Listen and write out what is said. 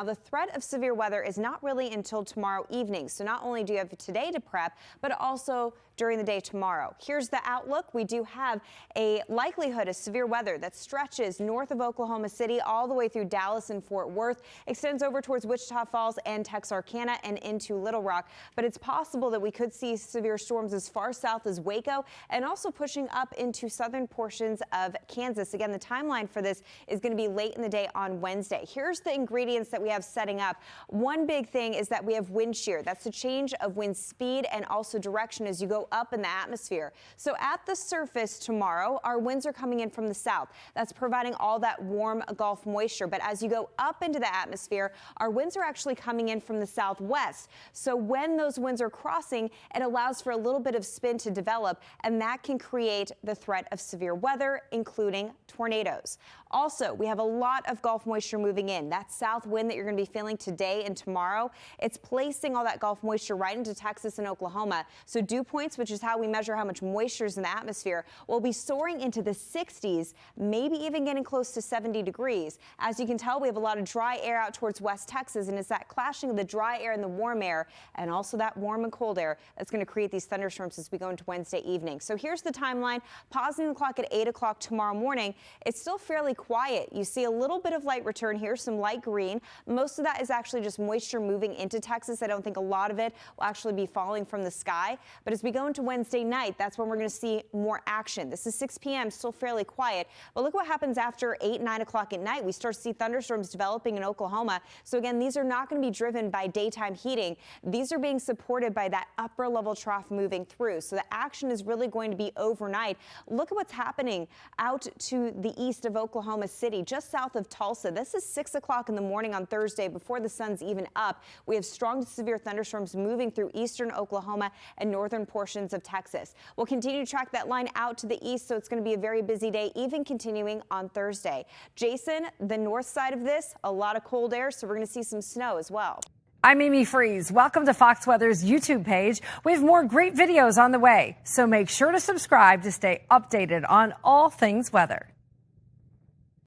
Now, the threat of severe weather is not really until tomorrow evening. So not only do you have today to prep, but also during the day tomorrow. Here's the outlook. We do have a likelihood of severe weather that stretches north of Oklahoma City all the way through Dallas and Fort Worth, extends over towards Wichita Falls and Texarkana and into Little Rock. But it's possible that we could see severe storms as far south as Waco and also pushing up into southern portions of Kansas. Again, the timeline for this is going to be late in the day on Wednesday. Here's the ingredients that we have setting up. One big thing is that we have wind shear. That's a change of wind speed and also direction as you go up in the atmosphere. So at the surface tomorrow, our winds are coming in from the south. That's providing all that warm Gulf moisture. But as you go up into the atmosphere, our winds are actually coming in from the southwest. So when those winds are crossing, it allows for a little bit of spin to develop, and that can create the threat of severe weather, including tornadoes. Also, we have a lot of Gulf moisture moving in. That south wind that you're going to be feeling today and tomorrow, it's placing all that Gulf moisture right into Texas and Oklahoma. So dew points, which is how we measure how much moisture is in the atmosphere, will be soaring into the 60s, maybe even getting close to 70 degrees. As you can tell, we have a lot of dry air out towards West Texas, and it's that clashing of the dry air and the warm air, and also that warm and cold air that's going to create these thunderstorms as we go into Wednesday evening. So here's the timeline. Pausing the clock at 8 o'clock tomorrow morning, it's still fairly quiet. You see a little bit of light return here, some light green. Most of that is actually just moisture moving into Texas. I don't think a lot of it will actually be falling from the sky. But as we go into Wednesday night, that's when we're going to see more action. This is 6 p.m., still fairly quiet. But look what happens after 8, 9 o'clock at night. We start to see thunderstorms developing in Oklahoma. So again, these are not going to be driven by daytime heating. These are being supported by that upper level trough moving through. So the action is really going to be overnight. Look at what's happening out to the east of Oklahoma City, just south of Tulsa. This is 6 o'clock in the morning on Thursday before the sun's even up. We have strong to severe thunderstorms moving through eastern Oklahoma and northern portions of Texas. We'll continue to track that line out to the east, so it's going to be a very busy day, even continuing on Thursday. Jason, the north side of this, a lot of cold air, so we're going to see some snow as well. I'm Amy Freeze. Welcome to Fox Weather's YouTube page. We have more great videos on the way, so make sure to subscribe to stay updated on all things weather.